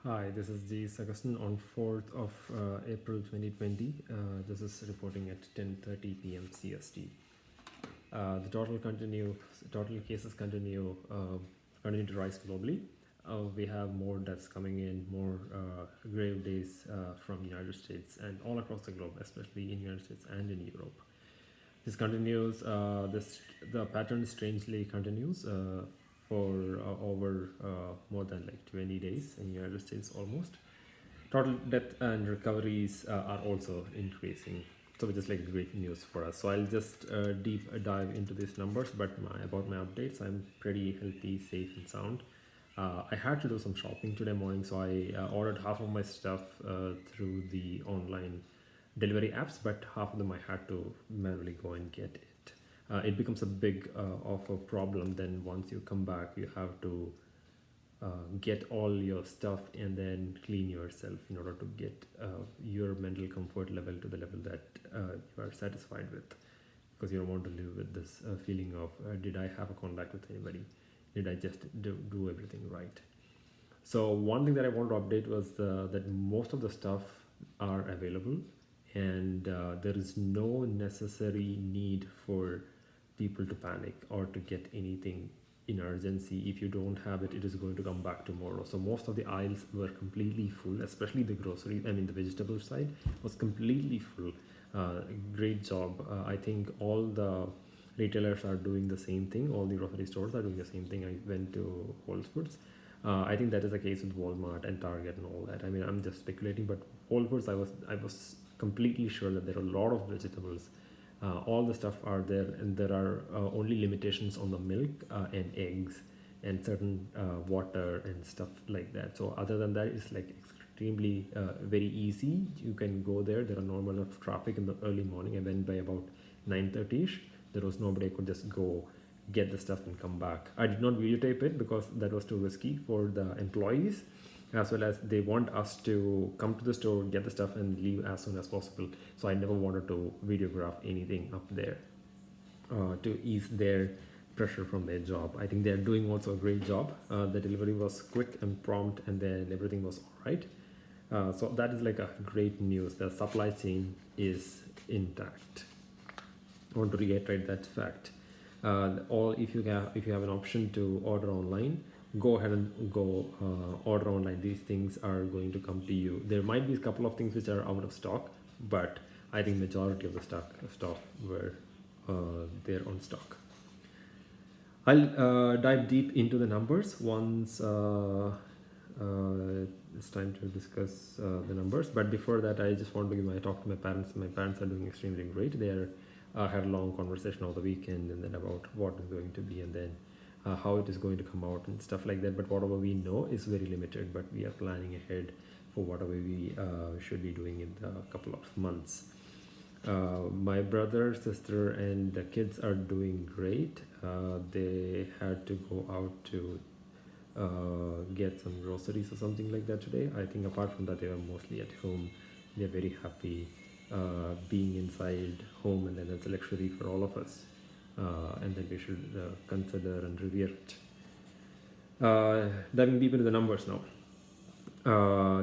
Hi, this is G. Augustine on 4th of April 2020. This is reporting at 10:30 p.m. CST. The total cases continue to rise globally. We have more deaths coming in, more grave days from United States and all across the globe, especially in United States and in Europe. This continues. The pattern strangely continues for over more than like 20 days in United States almost. Total death and recoveries are also increasing, so which is like great news for us. So I'll just deep dive into these numbers, but about my updates, I'm pretty healthy, safe, and sound. I had to do some shopping today morning, so I ordered half of my stuff through the online delivery apps, but half of them I had to manually go and get it. It becomes a big of a problem. Then once you come back, you have to get all your stuff and then clean yourself in order to get your mental comfort level to the level that you are satisfied with, because you don't want to live with this feeling of did I have a contact with anybody, did I just do everything right. So one thing that I wanted to update was that most of the stuff are available, and there is no necessary need for people to panic or to get anything in urgency. If you don't have it, it is going to come back tomorrow. So most of the aisles were completely full, especially the the vegetable side was completely full. Great job. I think all the retailers are doing the same thing. All the grocery stores are doing the same thing. I went to Whole Foods. I think that is the case with Walmart and Target and all that. I mean, I'm just speculating, but Whole Foods, I was completely sure that there are a lot of vegetables. All the stuff are there, and there are only limitations on the milk and eggs and certain water and stuff like that. So other than that, it's like extremely very easy. You can go there. There are normal enough traffic in the early morning. I went by about 9:30ish. There was nobody. I could just go get the stuff and come back. I did not videotape it because that was too risky for the employees, as well as they want us to come to the store, get the stuff, and leave as soon as possible. So I never wanted to videograph anything up there to ease their pressure from their job. I think they're doing also a great job. The delivery was quick and prompt, and then everything was all right. So that is like a great news. The supply chain is intact. I want to reiterate that fact. If you have an option to order online, go ahead and go order online. These things are going to come to you. There might be a couple of things which are out of stock, but I think majority of the stuff were there on stock. I'll dive deep into the numbers once it's time to discuss the numbers. But before that, I just want to talk to my parents. My parents are doing extremely great. They are had a long conversation over the weekend, and then about what is going to be, and then how it is going to come out and stuff like that. But whatever we know is very limited, but we are planning ahead for whatever we should be doing in a couple of months. My brother, sister, and the kids are doing great. They had to go out to get some groceries or something like that today. I think apart from that, they are mostly at home. They're very happy being inside home, and then it's a luxury for all of us, and then we should consider and revere it. Diving deep into the numbers now.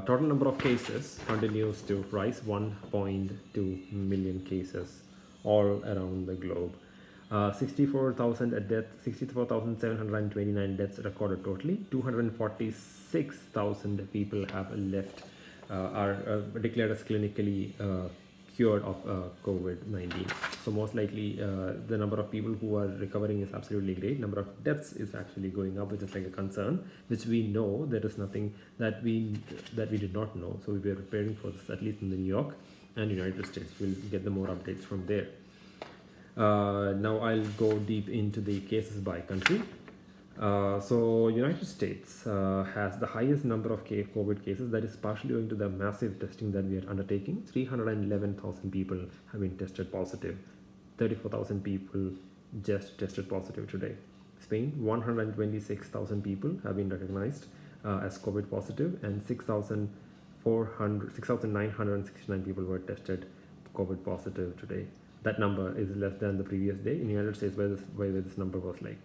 Total number of cases continues to rise, 1.2 million cases all around the globe. 64,729 deaths recorded totally. 246,000 people have left, are declared as clinically cured of COVID-19. So most likely the number of people who are recovering is absolutely great. Number of deaths is actually going up, which is like a concern, which we know there is nothing that we did not know. So we were preparing for this, at least in the New York and United States. We'll get the more updates from there. Now I'll go deep into the cases by country. So United States has the highest number of COVID cases. That is partially owing to the massive testing that we are undertaking. 311,000 people have been tested positive. 34,000 people just tested positive today. Spain, 126,000 people have been recognized as COVID positive, and 6,969 people were tested COVID positive today. That number is less than the previous day. In the United States, where this number was like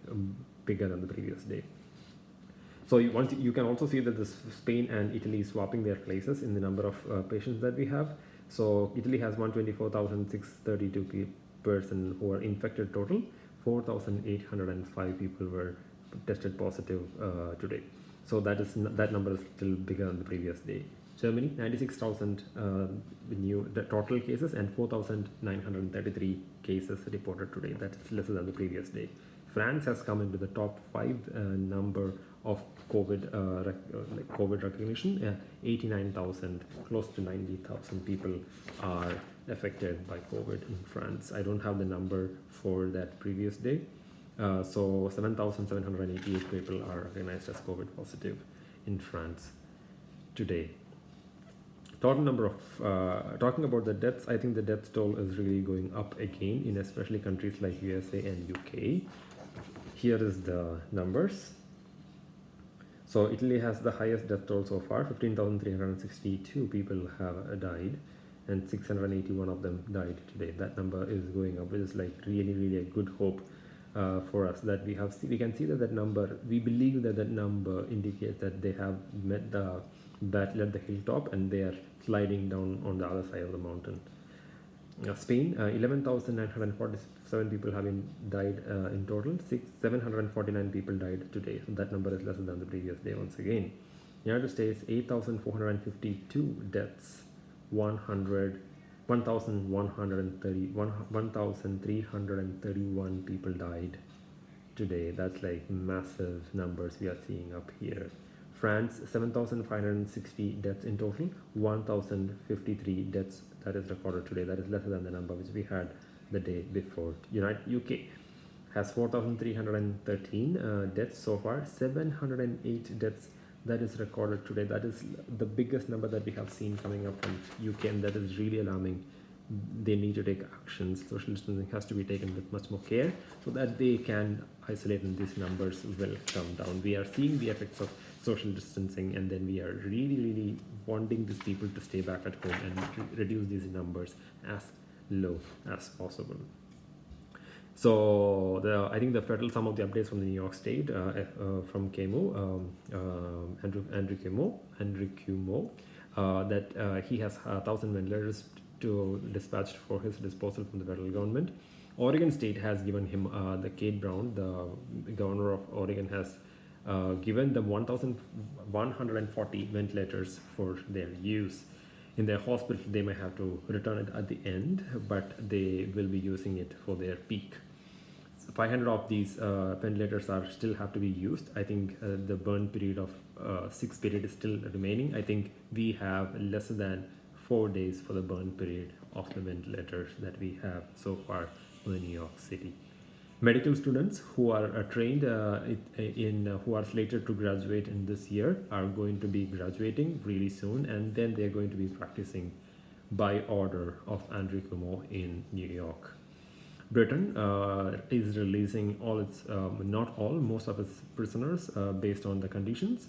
bigger than the previous day. So you can also see that Spain and Italy swapping their places in the number of patients that we have. So Italy has 124,632 person who are infected total. 4,805 people were tested positive today. So that number is still bigger than the previous day. Germany, 96,000 the total cases and 4,933 cases reported today. That is lesser than the previous day. France has come into the top 5 number of COVID recognition. 89,000, close to 90,000 people are affected by COVID in France. I don't have the number for that previous day. So 7,788 people are recognized as COVID positive in France today. Total number of talking about the deaths, I think the death toll is really going up again in especially countries like USA and UK. Here is the numbers. So Italy has the highest death toll so far. 15,362 people have died, and 681 of them died today. That number is going up, which is like really a good hope for us that we can see that number. We believe that number indicates that they have met the battle at the hilltop and they are sliding down on the other side of the mountain. Spain, 11,947 people have died in total. 749 people died today. So that number is lesser than the previous day once again. United States, 8,452 deaths. 1,331 people died today. That's like massive numbers we are seeing up here. France, 7,560 deaths in total, 1,053 deaths that is recorded today. That is lesser than the number which we had the day before. UK has 4,313 deaths so far, 708 deaths that is recorded today. That is the biggest number that we have seen coming up from UK, and that is really alarming. They need to take actions. Social distancing has to be taken with much more care so that they can isolate and these numbers will come down. We are seeing the effects of social distancing, and then we are really wanting these people to stay back at home and reduce these numbers as low as possible. So I think some of the updates from the New York State from Cuomo, Andrew Cuomo, that he has 1,000 ventilators to dispatched for his disposal from the federal government. Oregon State has given him the Kate Brown, the governor of Oregon, has given them 1,140 ventilators for their use. In their hospital, they may have to return it at the end, but they will be using it for their peak. 500 of these ventilators still have to be used. I think the burn period of 6 period is still remaining. I think we have less than 4 days for the burn period of the ventilators that we have so far for New York City. Medical students who are trained who are slated to graduate in this year are going to be graduating really soon, and then they're going to be practicing by order of Andrew Cuomo in New York. Britain is releasing most of its prisoners based on the conditions.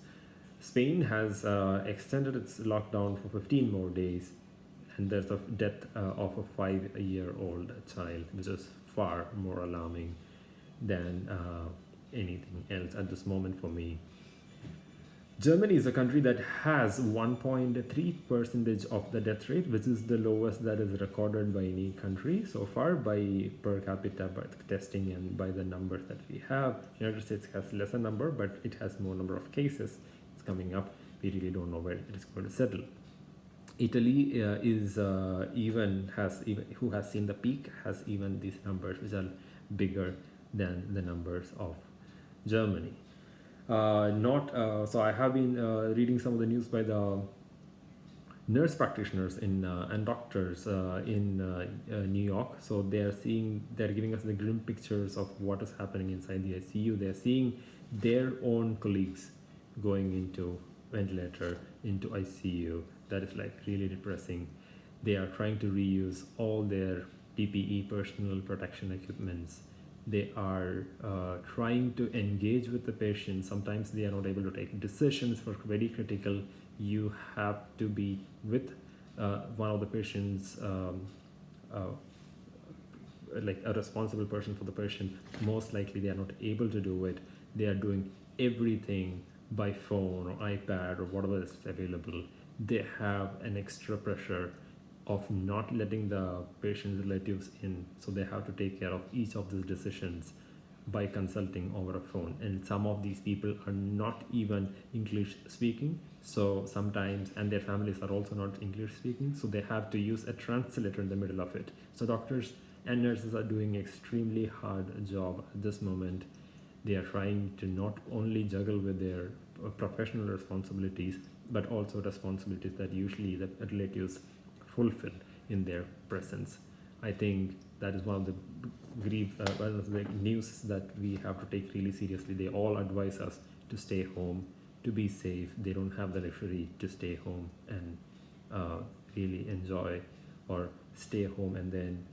Spain has extended its lockdown for 15 more days, and there's a death of a 5-year-old child, which is far more alarming than anything else at this moment for me. Germany is a country that has 1.3% of the death rate, which is the lowest that is recorded by any country so far by per capita testing and by the numbers that we have. United States has lesser number, but it has more number of cases. It's coming up. We really don't know where it is going to settle. Italy who has seen the peak, has even these numbers which are bigger than the numbers of Germany. So I have been reading some of the news by the nurse practitioners and doctors in New York. So they're giving us the grim pictures of what is happening inside the ICU. They're seeing their own colleagues going into ventilator, into ICU. That is like really depressing. They are trying to reuse all their PPE, personal protection equipments. They are trying to engage with the patient. Sometimes they are not able to take decisions for very critical. You have to be with one of the patients, like a responsible person for the patient. Most likely they are not able to do it. They are doing everything by phone or iPad or whatever is available, they have an extra pressure of not letting the patient's relatives in, so they have to take care of each of these decisions by consulting over a phone. And some of these people are not even English speaking, so sometimes, and their families are also not English speaking, so they have to use a translator in the middle of it. So doctors and nurses are doing extremely hard job at this moment. They are trying to not only juggle with their professional responsibilities, but also responsibilities that usually the relatives fulfill in their presence. I think that is one of the one of the news that we have to take really seriously. They all advise us to stay home, to be safe. They don't have the luxury to stay home and really enjoy, or stay home and then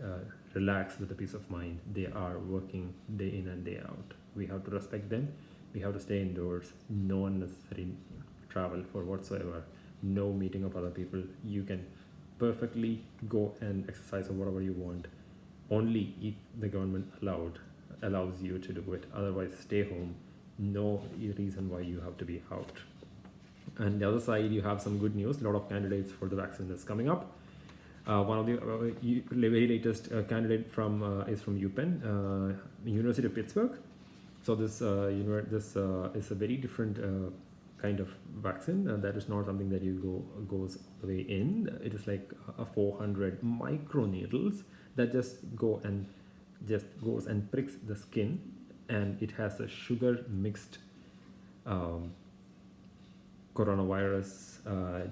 relax with a peace of mind. They are working day in and day out. We have to respect them. We have to stay indoors. No unnecessary travel for whatsoever. No meeting of other people. You can perfectly go and exercise or whatever you want, only if the government allows you to do it. Otherwise, stay home. No reason why you have to be out. And the other side, you have some good news. A lot of candidates for the vaccine is coming up. One of the very latest candidate is from UPenn, University of Pittsburgh. So this is a very different kind of vaccine. That is not something that goes all the way in. It is like a 400 microneedles that just goes and pricks the skin, and it has a sugar mixed coronavirus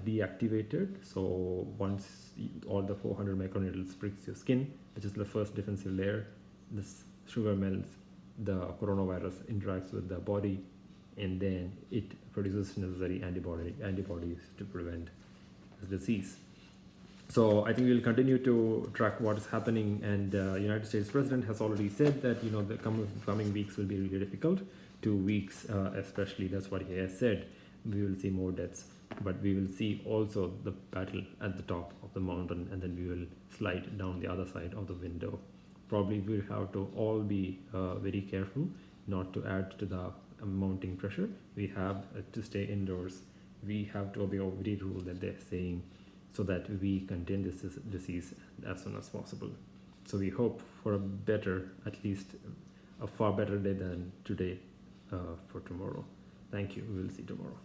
deactivated. So once all the 400 microneedles pricks your skin, which is the first defensive layer, this sugar melts, the coronavirus interacts with the body, and then it produces necessary antibodies to prevent the disease. So I think we'll continue to track what is happening, and United States President has already said that the coming weeks will be really difficult. 2 weeks especially, that's what he has said. We will see more deaths, but we will see also the battle at the top of the mountain, and then we will slide down the other side of the window. Probably we'll have to all be very careful not to add to the mounting pressure. We have to stay indoors. We have to obey every rule that they're saying, so that we contain this disease as soon as possible. So we hope for a better, at least a far better day than today for tomorrow. Thank you. We will see tomorrow.